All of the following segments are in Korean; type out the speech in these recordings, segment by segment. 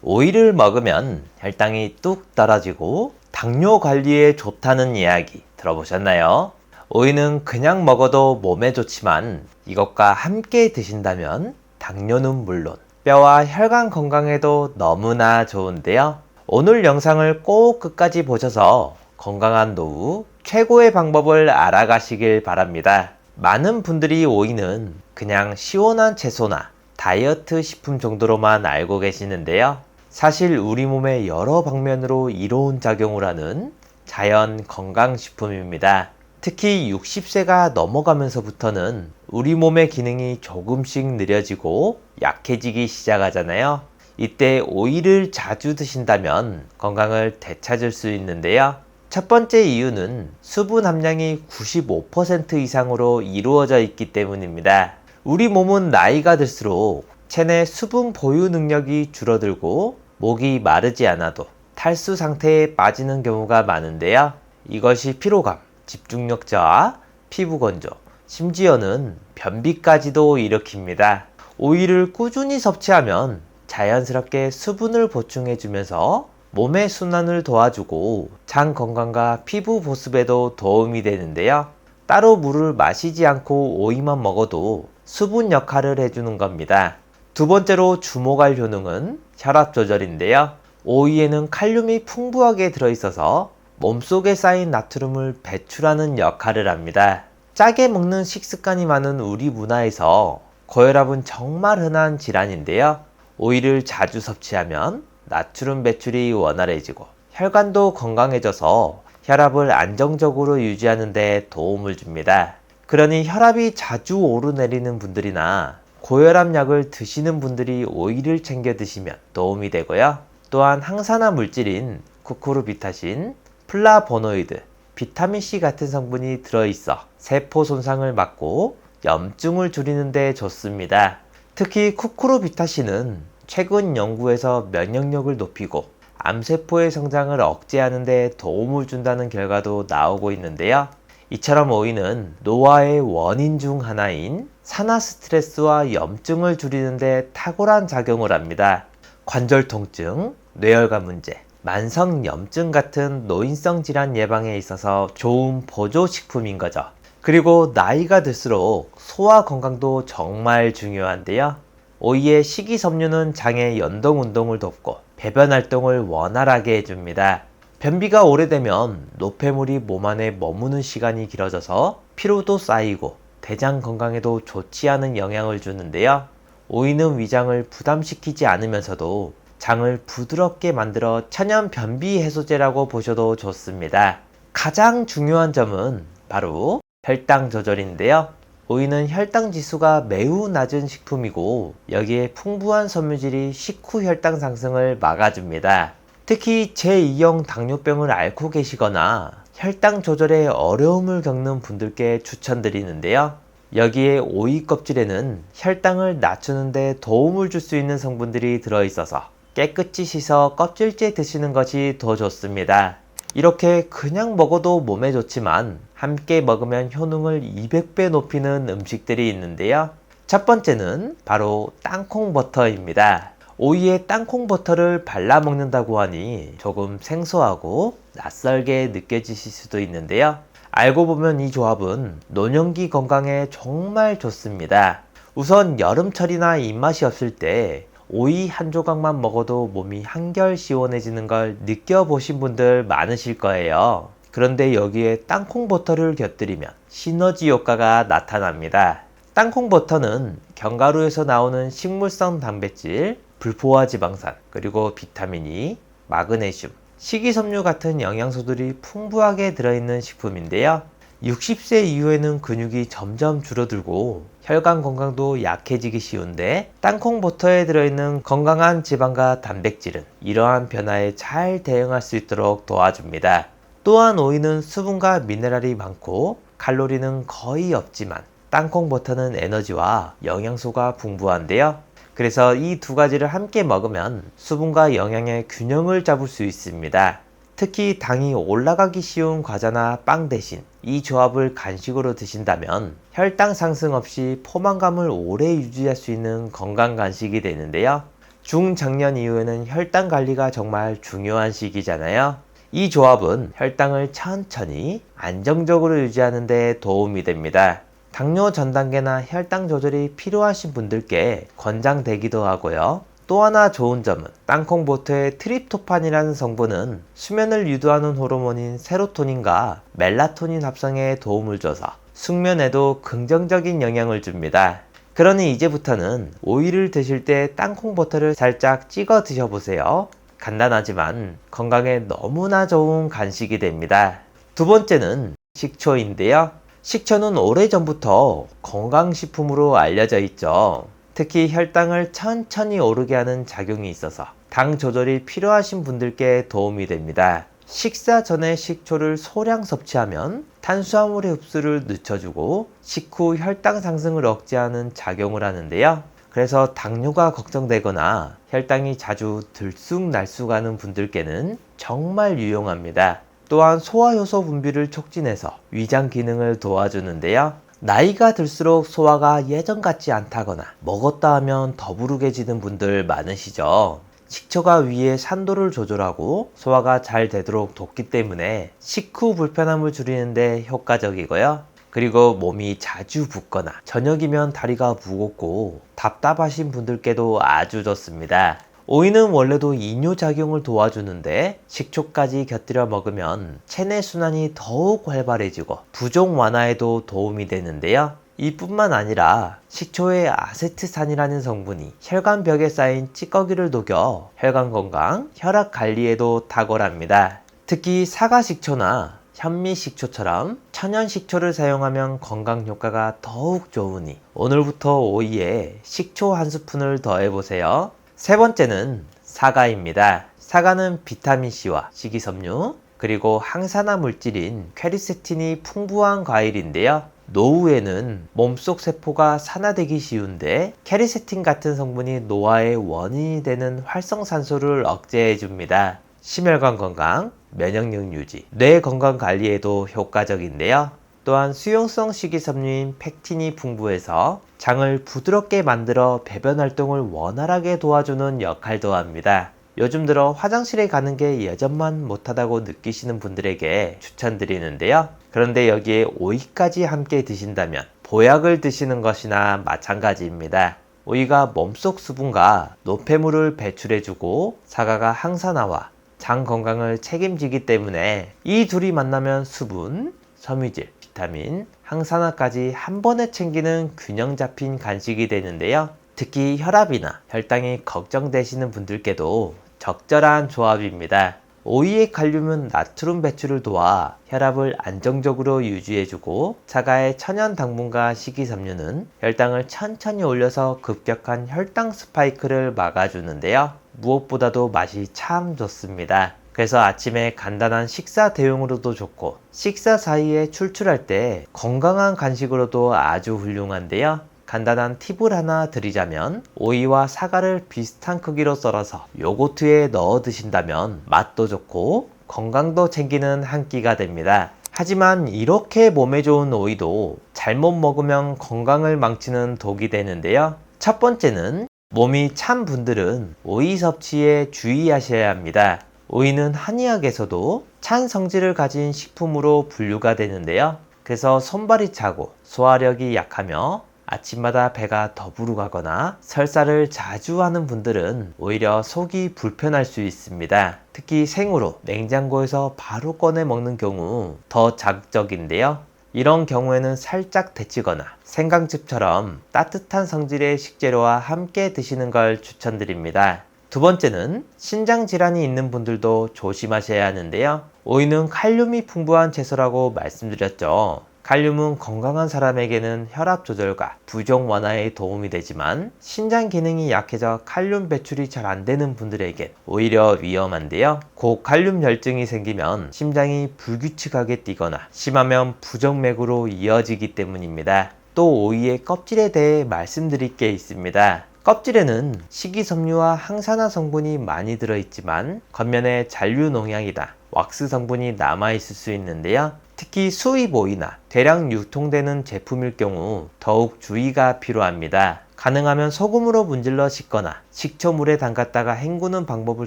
오이를 먹으면 혈당이 뚝 떨어지고 당뇨 관리에 좋다는 이야기 들어보셨나요? 오이는 그냥 먹어도 몸에 좋지만 이것과 함께 드신다면 당뇨는 물론 뼈와 혈관 건강에도 너무나 좋은데요. 오늘 영상을 꼭 끝까지 보셔서 건강한 노후 최고의 방법을 알아가시길 바랍니다. 많은 분들이 오이는 그냥 시원한 채소나 다이어트 식품 정도로만 알고 계시는데요. 사실 우리 몸의 여러 방면으로 이로운 작용을 하는 자연 건강식품입니다. 특히 60세가 넘어가면서부터는 우리 몸의 기능이 조금씩 느려지고 약해지기 시작하잖아요. 이때 오이를 자주 드신다면 건강을 되찾을 수 있는데요. 첫 번째 이유는 수분 함량이 95% 이상으로 이루어져 있기 때문입니다. 우리 몸은 나이가 들수록 체내 수분 보유 능력이 줄어들고 목이 마르지 않아도 탈수 상태에 빠지는 경우가 많은데요. 이것이 피로감, 집중력 저하, 피부 건조, 심지어는 변비까지도 일으킵니다. 오이를 꾸준히 섭취하면 자연스럽게 수분을 보충해주면서 몸의 순환을 도와주고 장 건강과 피부 보습에도 도움이 되는데요. 따로 물을 마시지 않고 오이만 먹어도 수분 역할을 해주는 겁니다. 두 번째로 주목할 효능은 혈압 조절인데요. 오이에는 칼륨이 풍부하게 들어있어서 몸속에 쌓인 나트륨을 배출하는 역할을 합니다. 짜게 먹는 식습관이 많은 우리 문화에서 고혈압은 정말 흔한 질환인데요. 오이를 자주 섭취하면 나트륨 배출이 원활해지고 혈관도 건강해져서 혈압을 안정적으로 유지하는 데 도움을 줍니다. 그러니 혈압이 자주 오르내리는 분들이나 고혈압 약을 드시는 분들이 오이를 챙겨 드시면 도움이 되고요. 또한 항산화 물질인 쿠쿠르비타신, 플라보노이드, 비타민C 같은 성분이 들어있어 세포 손상을 막고 염증을 줄이는 데 좋습니다. 특히 쿠쿠르비타신은 최근 연구에서 면역력을 높이고 암세포의 성장을 억제하는 데 도움을 준다는 결과도 나오고 있는데요. 이처럼 오이는 노화의 원인 중 하나인 산화 스트레스와 염증을 줄이는 데 탁월한 작용을 합니다. 관절 통증, 뇌혈관 문제, 만성 염증 같은 노인성 질환 예방에 있어서 좋은 보조식품인 거죠. 그리고 나이가 들수록 소화 건강도 정말 중요한데요. 오이의 식이섬유는 장의 연동 운동을 돕고 배변 활동을 원활하게 해줍니다. 변비가 오래되면 노폐물이 몸 안에 머무는 시간이 길어져서 피로도 쌓이고 대장 건강에도 좋지 않은 영향을 주는데요. 오이는 위장을 부담시키지 않으면서도 장을 부드럽게 만들어 천연 변비 해소제라고 보셔도 좋습니다. 가장 중요한 점은 바로 혈당 조절인데요. 오이는 혈당 지수가 매우 낮은 식품이고 여기에 풍부한 섬유질이 식후 혈당 상승을 막아줍니다. 특히 제2형 당뇨병을 앓고 계시거나 혈당 조절에 어려움을 겪는 분들께 추천드리는데요. 여기에 오이 껍질에는 혈당을 낮추는 데 도움을 줄 수 있는 성분들이 들어있어서 깨끗이 씻어 껍질째 드시는 것이 더 좋습니다. 이렇게 그냥 먹어도 몸에 좋지만 함께 먹으면 효능을 200배 높이는 음식들이 있는데요. 첫 번째는 바로 땅콩 버터입니다. 오이에 땅콩 버터를 발라 먹는다고 하니 조금 생소하고 낯설게 느껴지실 수도 있는데요. 알고 보면 이 조합은 노년기 건강에 정말 좋습니다. 우선 여름철이나 입맛이 없을 때 오이 한 조각만 먹어도 몸이 한결 시원해지는 걸 느껴보신 분들 많으실 거예요. 그런데 여기에 땅콩 버터를 곁들이면 시너지 효과가 나타납니다. 땅콩 버터는 견과류에서 나오는 식물성 단백질, 불포화 지방산, 그리고 비타민 E, 마그네슘, 식이섬유 같은 영양소들이 풍부하게 들어있는 식품인데요. 60세 이후에는 근육이 점점 줄어들고 혈관 건강도 약해지기 쉬운데 땅콩 버터에 들어있는 건강한 지방과 단백질은 이러한 변화에 잘 대응할 수 있도록 도와줍니다. 또한 오이는 수분과 미네랄이 많고 칼로리는 거의 없지만 땅콩 버터는 에너지와 영양소가 풍부한데요. 그래서 이 두 가지를 함께 먹으면 수분과 영양의 균형을 잡을 수 있습니다. 특히 당이 올라가기 쉬운 과자나 빵 대신 이 조합을 간식으로 드신다면 혈당 상승 없이 포만감을 오래 유지할 수 있는 건강 간식이 되는데요. 중장년 이후에는 혈당 관리가 정말 중요한 시기잖아요. 이 조합은 혈당을 천천히 안정적으로 유지하는 데 도움이 됩니다. 당뇨 전 단계나 혈당 조절이 필요하신 분들께 권장되기도 하고요. 또 하나 좋은 점은 땅콩버터의 트립토판이라는 성분은 수면을 유도하는 호르몬인 세로토닌과 멜라토닌 합성에 도움을 줘서 숙면에도 긍정적인 영향을 줍니다. 그러니 이제부터는 오이를 드실 때 땅콩버터를 살짝 찍어 드셔보세요. 간단하지만 건강에 너무나 좋은 간식이 됩니다. 두 번째는 식초인데요. 식초는 오래전부터 건강식품으로 알려져 있죠. 특히 혈당을 천천히 오르게 하는 작용이 있어서 당 조절이 필요하신 분들께 도움이 됩니다. 식사 전에 식초를 소량 섭취하면 탄수화물의 흡수를 늦춰주고 식후 혈당 상승을 억제하는 작용을 하는데요. 그래서 당뇨가 걱정되거나 혈당이 자주 들쑥날쑥하는 분들께는 정말 유용합니다. 또한 소화효소 분비를 촉진해서 위장 기능을 도와주는데요. 나이가 들수록 소화가 예전 같지 않다거나 먹었다 하면 더부룩해지는 분들 많으시죠? 식초가 위의 산도를 조절하고 소화가 잘 되도록 돕기 때문에 식후 불편함을 줄이는데 효과적이고요. 그리고 몸이 자주 붓거나 저녁이면 다리가 무겁고 답답하신 분들께도 아주 좋습니다. 오이는 원래도 이뇨작용을 도와주는데 식초까지 곁들여 먹으면 체내 순환이 더욱 활발해지고 부종 완화에도 도움이 되는데요. 이뿐만 아니라 식초의 아세트산이라는 성분이 혈관벽에 쌓인 찌꺼기를 녹여 혈관 건강, 혈압 관리에도 탁월합니다. 특히 사과식초나 현미식초처럼 천연식초를 사용하면 건강 효과가 더욱 좋으니 오늘부터 오이에 식초 한 스푼을 더해보세요. 세 번째는 사과입니다. 사과는 비타민C와 식이섬유, 그리고 항산화 물질인 퀘르세틴이 풍부한 과일인데요. 노후에는 몸속 세포가 산화되기 쉬운데 퀘르세틴 같은 성분이 노화의 원인이 되는 활성산소를 억제해 줍니다. 심혈관 건강, 면역력 유지, 뇌 건강 관리에도 효과적인데요. 또한 수용성 식이섬유인 팩틴이 풍부해서 장을 부드럽게 만들어 배변 활동을 원활하게 도와주는 역할도 합니다. 요즘 들어 화장실에 가는 게 예전만 못하다고 느끼시는 분들에게 추천드리는데요. 그런데 여기에 오이까지 함께 드신다면 보약을 드시는 것이나 마찬가지입니다. 오이가 몸속 수분과 노폐물을 배출해주고 사과가 항산화와 장 건강을 책임지기 때문에 이 둘이 만나면 수분, 섬유질, 비타민, 항산화까지 한 번에 챙기는 균형 잡힌 간식이 되는데요. 특히 혈압이나 혈당이 걱정되시는 분들께도 적절한 조합입니다. 오이의 칼륨은 나트륨 배출을 도와 혈압을 안정적으로 유지해주고 사과의 천연 당분과 식이섬유는 혈당을 천천히 올려서 급격한 혈당 스파이크를 막아주는데요. 무엇보다도 맛이 참 좋습니다. 그래서 아침에 간단한 식사 대용으로도 좋고 식사 사이에 출출할 때 건강한 간식으로도 아주 훌륭한데요. 간단한 팁을 하나 드리자면 오이와 사과를 비슷한 크기로 썰어서 요거트에 넣어 드신다면 맛도 좋고 건강도 챙기는 한 끼가 됩니다. 하지만 이렇게 몸에 좋은 오이도 잘못 먹으면 건강을 망치는 독이 되는데요. 첫 번째는 몸이 찬 분들은 오이 섭취에 주의하셔야 합니다. 오이는 한의학에서도 찬 성질을 가진 식품으로 분류가 되는데요. 그래서 손발이 차고 소화력이 약하며 아침마다 배가 더부룩하거나 설사를 자주 하는 분들은 오히려 속이 불편할 수 있습니다. 특히 생으로 냉장고에서 바로 꺼내 먹는 경우 더 자극적인데요. 이런 경우에는 살짝 데치거나 생강즙처럼 따뜻한 성질의 식재료와 함께 드시는 걸 추천드립니다. 두 번째는 신장 질환이 있는 분들도 조심하셔야 하는데요. 오이는 칼륨이 풍부한 채소라고 말씀드렸죠. 칼륨은 건강한 사람에게는 혈압 조절과 부종 완화에 도움이 되지만 신장 기능이 약해져 칼륨 배출이 잘 안 되는 분들에겐 오히려 위험한데요. 고칼륨 혈증이 생기면 심장이 불규칙하게 뛰거나 심하면 부정맥으로 이어지기 때문입니다. 또 오이의 껍질에 대해 말씀드릴 게 있습니다. 껍질에는 식이섬유와 항산화 성분이 많이 들어있지만 겉면에 잔류 농약이나 왁스 성분이 남아있을 수 있는데요. 특히 수입 오이나 대량 유통되는 제품일 경우 더욱 주의가 필요합니다. 가능하면 소금으로 문질러 씻거나 식초물에 담갔다가 헹구는 방법을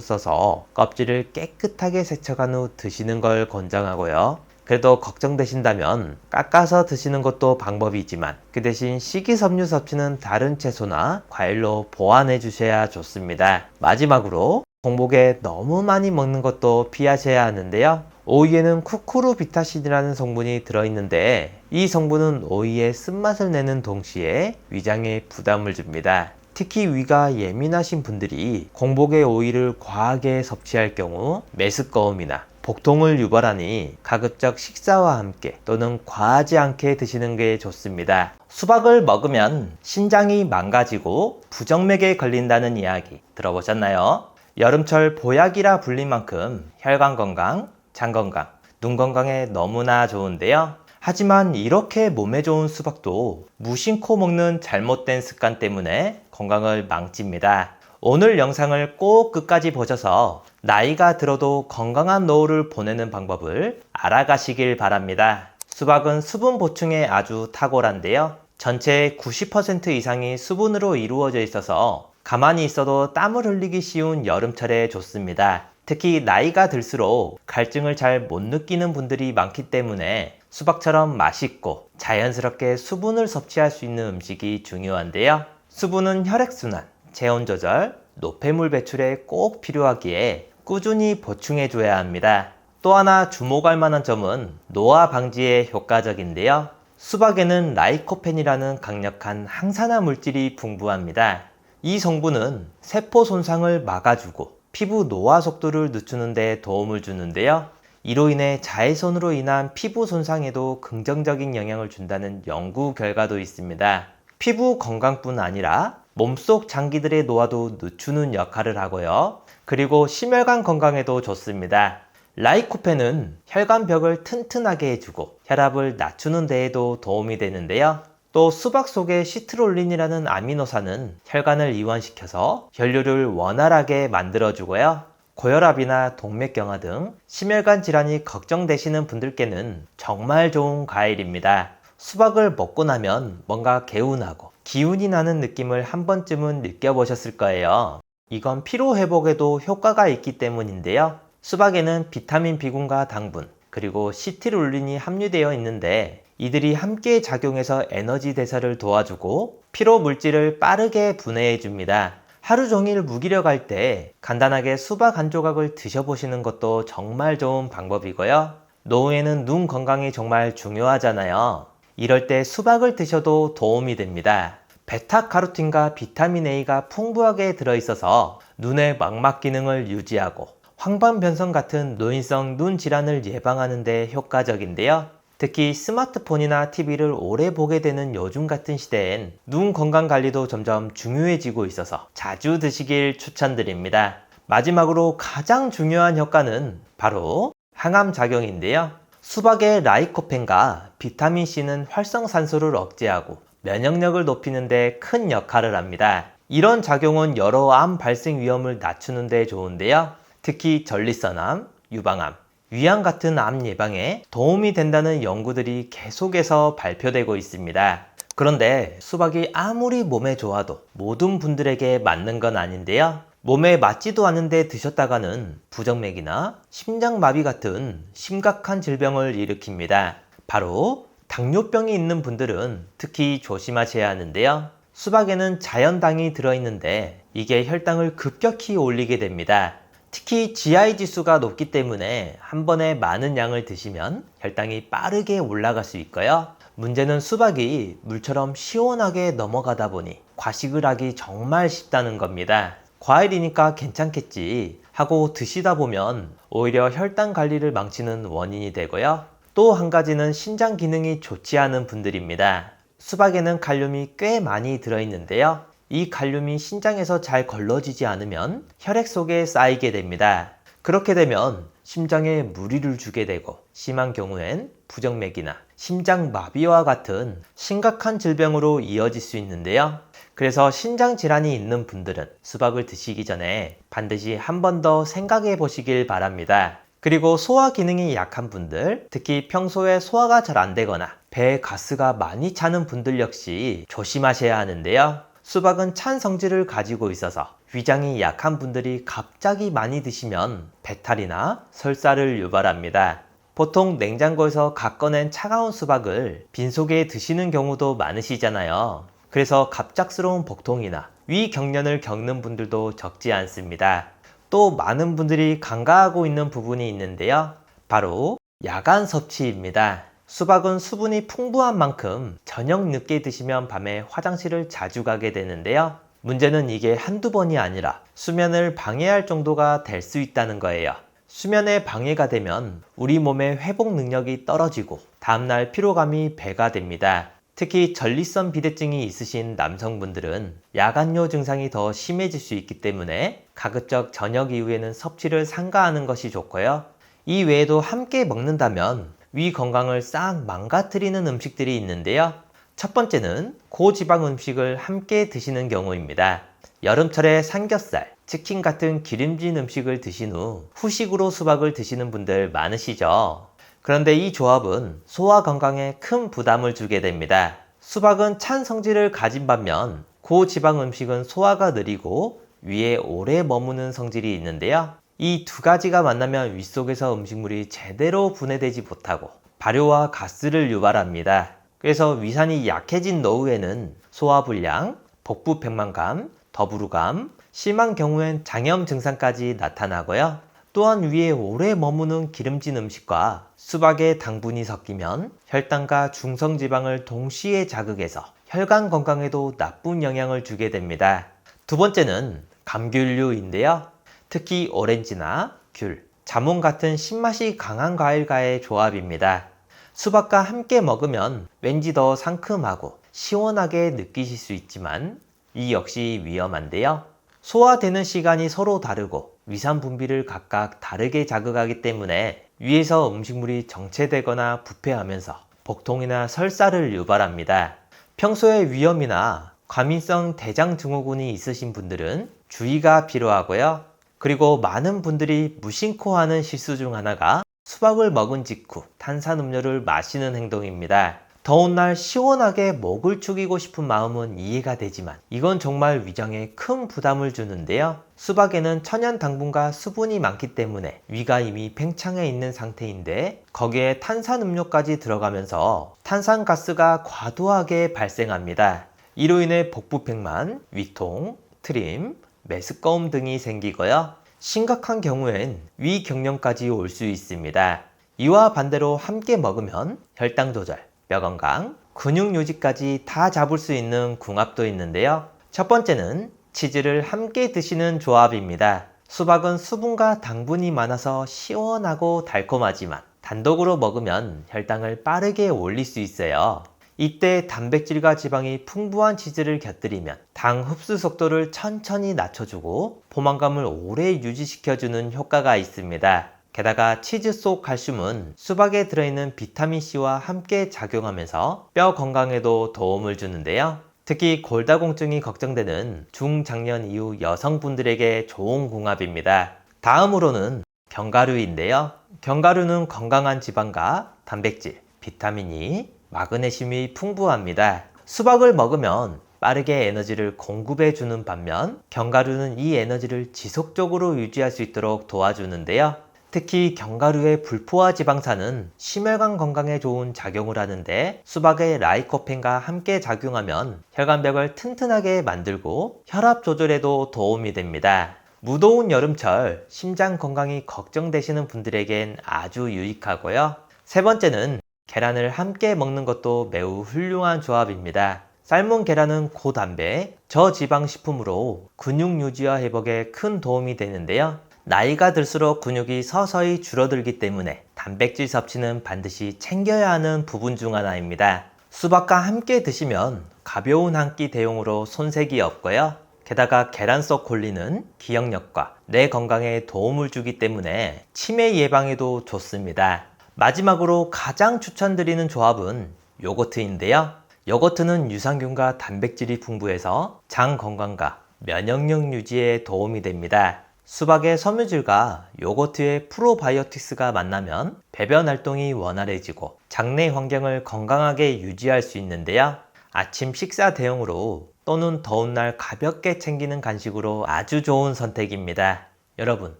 써서 껍질을 깨끗하게 세척한 후 드시는 걸 권장하고요. 그래도 걱정되신다면 깎아서 드시는 것도 방법이지만 그 대신 식이섬유 섭취는 다른 채소나 과일로 보완해 주셔야 좋습니다. 마지막으로 공복에 너무 많이 먹는 것도 피하셔야 하는데요. 오이에는 쿠쿠르비타신이라는 성분이 들어있는데 이 성분은 오이의 쓴맛을 내는 동시에 위장에 부담을 줍니다. 특히 위가 예민하신 분들이 공복에 오이를 과하게 섭취할 경우 메스꺼움이나 복통을 유발하니 가급적 식사와 함께 또는 과하지 않게 드시는 게 좋습니다. 수박을 먹으면 신장이 망가지고 부정맥에 걸린다는 이야기 들어보셨나요? 여름철 보약이라 불린 만큼 혈관 건강, 장 건강, 눈 건강에 너무나 좋은데요. 하지만 이렇게 몸에 좋은 수박도 무심코 먹는 잘못된 습관 때문에 건강을 망칩니다. 오늘 영상을 꼭 끝까지 보셔서 나이가 들어도 건강한 노후를 보내는 방법을 알아가시길 바랍니다. 수박은 수분 보충에 아주 탁월한데요. 전체의 90% 이상이 수분으로 이루어져 있어서 가만히 있어도 땀을 흘리기 쉬운 여름철에 좋습니다. 특히 나이가 들수록 갈증을 잘 못 느끼는 분들이 많기 때문에 수박처럼 맛있고 자연스럽게 수분을 섭취할 수 있는 음식이 중요한데요. 수분은 혈액순환, 체온 조절, 노폐물 배출에 꼭 필요하기에 꾸준히 보충해 줘야 합니다. 또 하나 주목할 만한 점은 노화 방지에 효과적인데요. 수박에는 라이코펜이라는 강력한 항산화 물질이 풍부합니다. 이 성분은 세포 손상을 막아주고 피부 노화 속도를 늦추는 데 도움을 주는데요. 이로 인해 자외선으로 인한 피부 손상에도 긍정적인 영향을 준다는 연구 결과도 있습니다. 피부 건강뿐 아니라 몸속 장기들의 노화도 늦추는 역할을 하고요. 그리고 심혈관 건강에도 좋습니다. 라이코펜은 혈관벽을 튼튼하게 해주고 혈압을 낮추는 데에도 도움이 되는데요. 또 수박 속의 시트롤린이라는 아미노산은 혈관을 이완시켜서 혈류를 원활하게 만들어주고요. 고혈압이나 동맥경화 등 심혈관 질환이 걱정되시는 분들께는 정말 좋은 과일입니다. 수박을 먹고 나면 뭔가 개운하고 기운이 나는 느낌을 한 번쯤은 느껴보셨을 거예요. 이건 피로 회복에도 효과가 있기 때문인데요. 수박에는 비타민 B군과 당분, 그리고 시트룰린이 함유되어 있는데 이들이 함께 작용해서 에너지 대사를 도와주고 피로 물질을 빠르게 분해해 줍니다. 하루 종일 무기력할 때 간단하게 수박 한 조각을 드셔보시는 것도 정말 좋은 방법이고요. 노후에는 눈 건강이 정말 중요하잖아요. 이럴 때 수박을 드셔도 도움이 됩니다. 베타카로틴과 비타민 A가 풍부하게 들어있어서 눈의 망막 기능을 유지하고 황반변성 같은 노인성 눈 질환을 예방하는 데 효과적인데요. 특히 스마트폰이나 TV를 오래 보게 되는 요즘 같은 시대엔 눈 건강 관리도 점점 중요해지고 있어서 자주 드시길 추천드립니다. 마지막으로 가장 중요한 효과는 바로 항암 작용인데요. 수박의 라이코펜과 비타민C는 활성산소를 억제하고 면역력을 높이는 데 큰 역할을 합니다. 이런 작용은 여러 암 발생 위험을 낮추는 데 좋은데요. 특히 전립선암, 유방암, 위암 같은 암 예방에 도움이 된다는 연구들이 계속해서 발표되고 있습니다. 그런데 수박이 아무리 몸에 좋아도 모든 분들에게 맞는 건 아닌데요. 몸에 맞지도 않는데 드셨다가는 부정맥이나 심장마비 같은 심각한 질병을 일으킵니다. 바로 당뇨병이 있는 분들은 특히 조심하셔야 하는데요. 수박에는 자연당이 들어있는데 이게 혈당을 급격히 올리게 됩니다. 특히 GI 지수가 높기 때문에 한 번에 많은 양을 드시면 혈당이 빠르게 올라갈 수 있고요. 문제는 수박이 물처럼 시원하게 넘어가다 보니 과식을 하기 정말 쉽다는 겁니다. 과일이니까 괜찮겠지 하고 드시다 보면 오히려 혈당 관리를 망치는 원인이 되고요. 또 한 가지는 신장 기능이 좋지 않은 분들입니다. 수박에는 칼륨이 꽤 많이 들어있는데요. 이 칼륨이 신장에서 잘 걸러지지 않으면 혈액 속에 쌓이게 됩니다. 그렇게 되면 심장에 무리를 주게 되고 심한 경우엔 부정맥이나 심장마비와 같은 심각한 질병으로 이어질 수 있는데요. 그래서 신장 질환이 있는 분들은 수박을 드시기 전에 반드시 한 번 더 생각해 보시길 바랍니다. 그리고 소화 기능이 약한 분들, 특히 평소에 소화가 잘 안 되거나 배에 가스가 많이 차는 분들 역시 조심하셔야 하는데요. 수박은 찬 성질을 가지고 있어서 위장이 약한 분들이 갑자기 많이 드시면 배탈이나 설사를 유발합니다. 보통 냉장고에서 갓 꺼낸 차가운 수박을 빈속에 드시는 경우도 많으시잖아요. 그래서 갑작스러운 복통이나 위경련을 겪는 분들도 적지 않습니다. 또 많은 분들이 간과하고 있는 부분이 있는데요. 바로 야간 섭취입니다. 수박은 수분이 풍부한 만큼 저녁 늦게 드시면 밤에 화장실을 자주 가게 되는데요. 문제는 이게 한두 번이 아니라 수면을 방해할 정도가 될 수 있다는 거예요. 수면에 방해가 되면 우리 몸의 회복 능력이 떨어지고 다음날 피로감이 배가 됩니다. 특히 전립선 비대증이 있으신 남성분들은 야간요 증상이 더 심해질 수 있기 때문에 가급적 저녁 이후에는 섭취를 삼가하는 것이 좋고요. 이 외에도 함께 먹는다면 위 건강을 싹 망가뜨리는 음식들이 있는데요. 첫 번째는 고지방 음식을 함께 드시는 경우입니다. 여름철에 삼겹살, 치킨 같은 기름진 음식을 드신 후 후식으로 수박을 드시는 분들 많으시죠? 그런데 이 조합은 소화 건강에 큰 부담을 주게 됩니다. 수박은 찬 성질을 가진 반면 고지방 음식은 소화가 느리고 위에 오래 머무는 성질이 있는데요. 이 두 가지가 만나면 윗속에서 음식물이 제대로 분해되지 못하고 발효와 가스를 유발합니다. 그래서 위산이 약해진 노후에는 소화불량, 복부 백만감, 더부르감, 심한 경우엔 장염 증상까지 나타나고요. 또한 위에 오래 머무는 기름진 음식과 수박의 당분이 섞이면 혈당과 중성지방을 동시에 자극해서 혈관 건강에도 나쁜 영향을 주게 됩니다. 두 번째는 감귤류인데요. 특히 오렌지나 귤, 자몽 같은 신맛이 강한 과일과의 조합입니다. 수박과 함께 먹으면 왠지 더 상큼하고 시원하게 느끼실 수 있지만 이 역시 위험한데요. 소화되는 시간이 서로 다르고 위산 분비를 각각 다르게 자극하기 때문에 위에서 음식물이 정체되거나 부패하면서 복통이나 설사를 유발합니다. 평소에 위염이나 과민성 대장증후군이 있으신 분들은 주의가 필요하고요. 그리고 많은 분들이 무심코 하는 실수 중 하나가 수박을 먹은 직후 탄산음료를 마시는 행동입니다. 더운 날 시원하게 목을 축이고 싶은 마음은 이해가 되지만 이건 정말 위장에 큰 부담을 주는데요. 수박에는 천연 당분과 수분이 많기 때문에 위가 이미 팽창해 있는 상태인데 거기에 탄산음료까지 들어가면서 탄산가스가 과도하게 발생합니다. 이로 인해 복부팽만, 위통, 트림, 메스꺼움 등이 생기고요. 심각한 경우엔 위경련까지 올 수 있습니다. 이와 반대로 함께 먹으면 혈당 조절, 뼈 건강, 근육 유지까지 다 잡을 수 있는 궁합도 있는데요. 첫 번째는 치즈를 함께 드시는 조합입니다. 수박은 수분과 당분이 많아서 시원하고 달콤하지만 단독으로 먹으면 혈당을 빠르게 올릴 수 있어요. 이때 단백질과 지방이 풍부한 치즈를 곁들이면 당 흡수 속도를 천천히 낮춰주고 포만감을 오래 유지시켜주는 효과가 있습니다. 게다가 치즈 속 칼슘은 수박에 들어있는 비타민C와 함께 작용하면서 뼈 건강에도 도움을 주는데요. 특히 골다공증이 걱정되는 중장년 이후 여성분들에게 좋은 궁합입니다. 다음으로는 견과류인데요. 견과류는 건강한 지방과 단백질, 비타민이 마그네슘이 풍부합니다. 수박을 먹으면 빠르게 에너지를 공급해 주는 반면 견과류는 이 에너지를 지속적으로 유지할 수 있도록 도와주는데요. 특히 견과류의 불포화 지방산은 심혈관 건강에 좋은 작용을 하는데 수박의 라이코펜과 함께 작용하면 혈관벽을 튼튼하게 만들고 혈압 조절에도 도움이 됩니다. 무더운 여름철 심장 건강이 걱정되시는 분들에겐 아주 유익하고요. 세 번째는 계란을 함께 먹는 것도 매우 훌륭한 조합입니다. 삶은 계란은 고단백, 저지방 식품으로 근육 유지와 회복에 큰 도움이 되는데요. 나이가 들수록 근육이 서서히 줄어들기 때문에 단백질 섭취는 반드시 챙겨야 하는 부분 중 하나입니다. 수박과 함께 드시면 가벼운 한 끼 대용으로 손색이 없고요. 게다가 계란 속 콜린은 기억력과 뇌 건강에 도움을 주기 때문에 치매 예방에도 좋습니다. 마지막으로 가장 추천드리는 조합은 요거트인데요. 요거트는 유산균과 단백질이 풍부해서 장 건강과 면역력 유지에 도움이 됩니다. 수박의 섬유질과 요거트의 프로바이오틱스가 만나면 배변 활동이 원활해지고 장내 환경을 건강하게 유지할 수 있는데요. 아침 식사 대용으로 또는 더운 날 가볍게 챙기는 간식으로 아주 좋은 선택입니다. 여러분,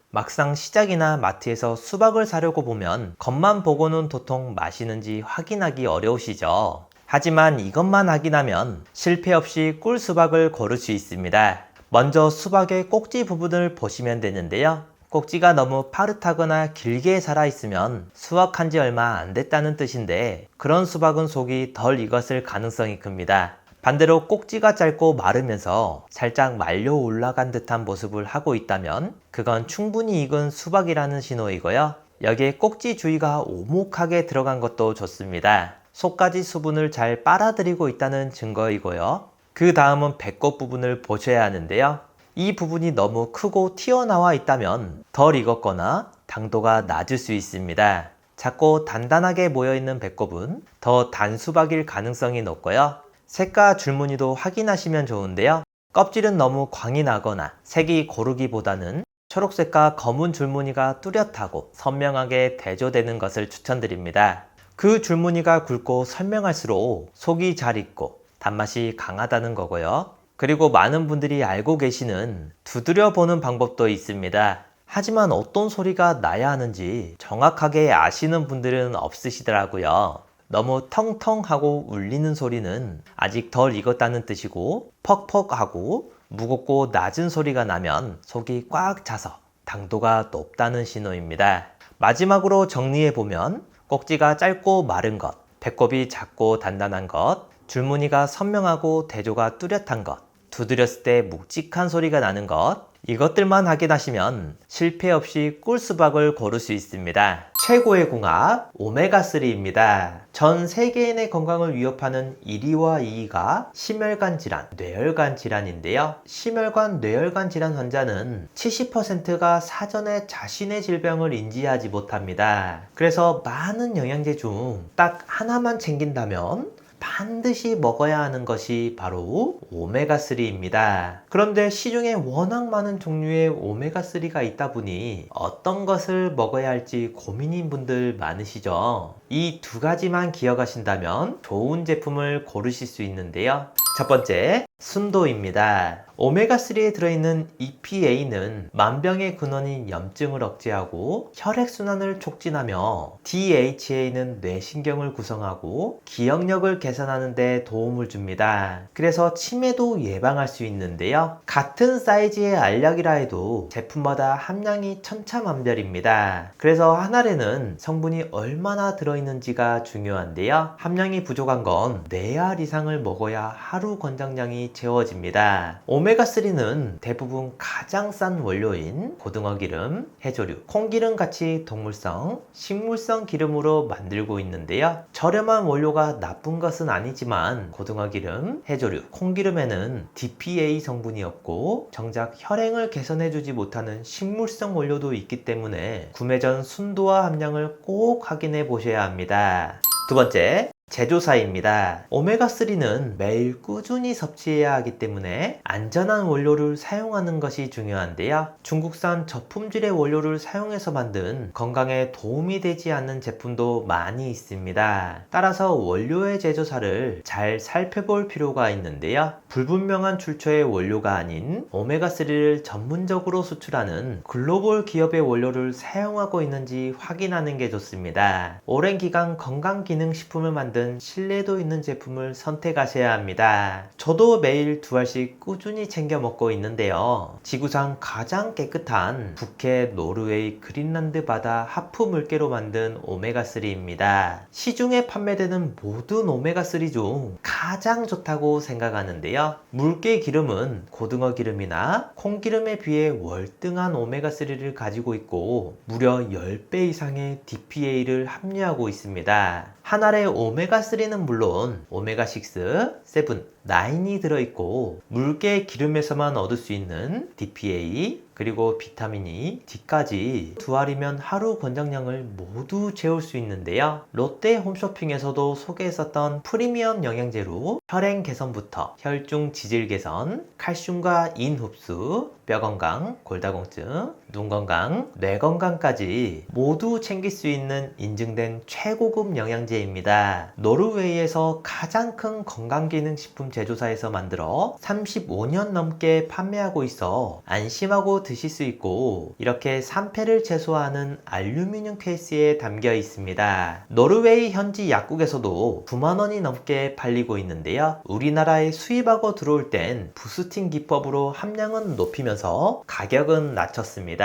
막상 시장이나 마트에서 수박을 사려고 보면 겉만 보고는 도통 맛있는지 확인하기 어려우시죠? 하지만 이것만 확인하면 실패 없이 꿀 수박을 고를 수 있습니다. 먼저 수박의 꼭지 부분을 보시면 되는데요. 꼭지가 너무 파릇하거나 길게 살아있으면 수확한 지 얼마 안 됐다는 뜻인데, 그런 수박은 속이 덜 익었을 가능성이 큽니다. 반대로 꼭지가 짧고 마르면서 살짝 말려 올라간 듯한 모습을 하고 있다면 그건 충분히 익은 수박이라는 신호이고요. 여기에 꼭지 주위가 오목하게 들어간 것도 좋습니다. 속까지 수분을 잘 빨아들이고 있다는 증거이고요. 그 다음은 배꼽 부분을 보셔야 하는데요. 이 부분이 너무 크고 튀어나와 있다면 덜 익었거나 당도가 낮을 수 있습니다. 작고 단단하게 모여있는 배꼽은 더 단 수박일 가능성이 높고요. 색과 줄무늬도 확인하시면 좋은데요. 껍질은 너무 광이 나거나 색이 고르기보다는 초록색과 검은 줄무늬가 뚜렷하고 선명하게 대조되는 것을 추천드립니다. 그 줄무늬가 굵고 선명할수록 속이 잘 익고 단맛이 강하다는 거고요. 그리고 많은 분들이 알고 계시는 두드려 보는 방법도 있습니다. 하지만 어떤 소리가 나야 하는지 정확하게 아시는 분들은 없으시더라고요. 너무 텅텅하고 울리는 소리는 아직 덜 익었다는 뜻이고, 퍽퍽하고 무겁고 낮은 소리가 나면 속이 꽉 차서 당도가 높다는 신호입니다. 마지막으로 정리해보면 꼭지가 짧고 마른 것, 배꼽이 작고 단단한 것, 줄무늬가 선명하고 대조가 뚜렷한 것, 두드렸을 때 묵직한 소리가 나는 것, 이것들만 확인하시면 실패 없이 꿀수박을 고를 수 있습니다. 최고의 궁합 오메가3입니다. 전 세계인의 건강을 위협하는 1위와 2위가 심혈관 질환, 뇌혈관 질환인데요. 심혈관, 뇌혈관 질환 환자는 70%가 사전에 자신의 질병을 인지하지 못합니다. 그래서 많은 영양제 중 딱 하나만 챙긴다면 반드시 먹어야 하는 것이 바로 오메가3입니다. 그런데 시중에 워낙 많은 종류의 오메가3가 있다 보니 어떤 것을 먹어야 할지 고민인 분들 많으시죠? 이 두 가지만 기억하신다면 좋은 제품을 고르실 수 있는데요. 첫 번째, 순도입니다. 오메가3에 들어있는 EPA는 만병의 근원인 염증을 억제하고 혈액순환을 촉진하며 DHA는 뇌신경을 구성하고 기억력을 개선하는 데 도움을 줍니다. 그래서 치매도 예방할 수 있는데요. 같은 사이즈의 알약이라 해도 제품마다 함량이 천차만별입니다. 그래서 한 알에는 성분이 얼마나 들어있는지가 중요한데요. 함량이 부족한 건 4알 이상을 먹어야 하루 권장량이 채워집니다. 오메가3는 대부분 가장 싼 원료인 고등어 기름, 해조류, 콩기름 같이 동물성, 식물성 기름으로 만들고 있는데요. 저렴한 원료가 나쁜 것은 아니지만 고등어 기름, 해조류, 콩기름에는 DPA 성분이 없고 정작 혈행을 개선해주지 못하는 식물성 원료도 있기 때문에 구매 전 순도와 함량을 꼭 확인해 보셔야 합니다. 두 번째, 제조사입니다. 오메가3는 매일 꾸준히 섭취해야 하기 때문에 안전한 원료를 사용하는 것이 중요한데요. 중국산 저품질의 원료를 사용해서 만든 건강에 도움이 되지 않는 제품도 많이 있습니다. 따라서 원료의 제조사를 잘 살펴볼 필요가 있는데요. 불분명한 출처의 원료가 아닌 오메가3를 전문적으로 수출하는 글로벌 기업의 원료를 사용하고 있는지 확인하는 게 좋습니다. 오랜 기간 건강기능식품을 만든 신뢰도 있는 제품을 선택하셔야 합니다. 저도 매일 2알씩 꾸준히 챙겨 먹고 있는데요. 지구상 가장 깨끗한 북해, 노르웨이, 그린란드 바다 하프 물개로 만든 오메가3입니다. 시중에 판매되는 모든 오메가3 중 가장 좋다고 생각하는데요. 물개 기름은 고등어 기름이나 콩기름에 비해 월등한 오메가3를 가지고 있고 무려 10배 이상의 DPA를 함유하고 있습니다. 한 알의 오메가3는 물론 오메가6, 7, 9이 들어있고 물개 기름에서만 얻을 수 있는 DPA 그리고 비타민 E, D까지 2알이면 하루 권장량을 모두 채울 수 있는데요. 롯데 홈쇼핑에서도 소개했었던 프리미엄 영양제로 혈행 개선부터 혈중 지질 개선, 칼슘과 인 흡수, 뼈 건강, 골다공증, 눈 건강, 뇌 건강까지 모두 챙길 수 있는 인증된 최고급 영양제입니다. 노르웨이에서 가장 큰 건강기능식품 제조사에서 만들어 35년 넘게 판매하고 있어 안심하고 드실 수 있고, 이렇게 산패를 최소화하는 알루미늄 케이스에 담겨 있습니다. 노르웨이 현지 약국에서도 9만 원이 넘게 팔리고 있는데요. 우리나라에 수입하고 들어올 땐 부스팅 기법으로 함량은 높이면서 가격은 낮췄습니다.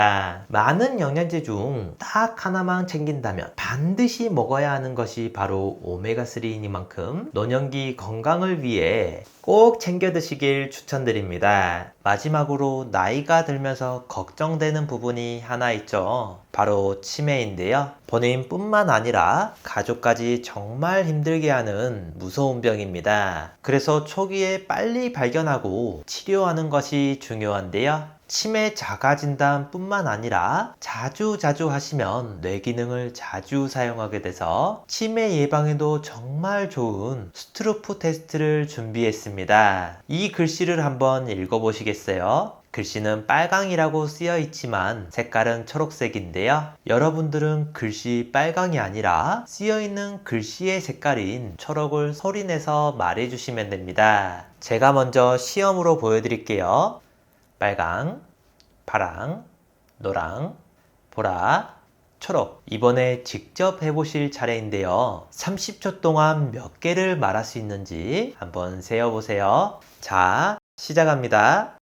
많은 영양제 중 딱 하나만 챙긴다면 반드시 먹어야 하는 것이 바로 오메가3이니만큼 노년기 건강을 위해 꼭 챙겨 드시길 추천드립니다. 마지막으로 나이가 들면서 걱정되는 부분이 하나 있죠. 바로 치매인데요. 본인뿐만 아니라 가족까지 정말 힘들게 하는 무서운 병입니다. 그래서 초기에 빨리 발견하고 치료하는 것이 중요한데요. 치매 자가 진단뿐만 아니라 자주 하시면 뇌 기능을 자주 사용하게 돼서 치매 예방에도 정말 좋은 스트루프 테스트를 준비했습니다. 이 글씨를 한번 읽어보시겠어요? 글씨는 빨강이라고 쓰여 있지만 색깔은 초록색인데요. 여러분들은 글씨 빨강이 아니라 쓰여 있는 글씨의 색깔인 초록을 소리내서 말해주시면 됩니다. 제가 먼저 시험으로 보여드릴게요. 빨강, 파랑, 노랑, 보라, 초록. 이번에 직접 해보실 차례인데요. 30초 동안 몇 개를 말할 수 있는지 한번 세어보세요. 자, 시작합니다.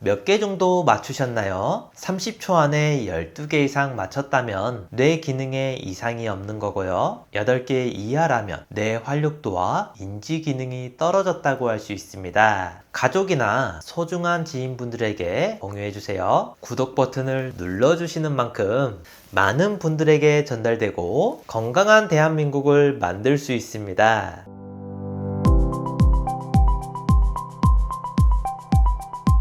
몇 개 정도 맞추셨나요? 30초 안에 12개 이상 맞췄다면 뇌 기능에 이상이 없는 거고요. 8개 이하라면 뇌 활력도와 인지 기능이 떨어졌다고 할 수 있습니다. 가족이나 소중한 지인분들에게 공유해주세요. 구독 버튼을 눌러주시는 만큼 많은 분들에게 전달되고 건강한 대한민국을 만들 수 있습니다.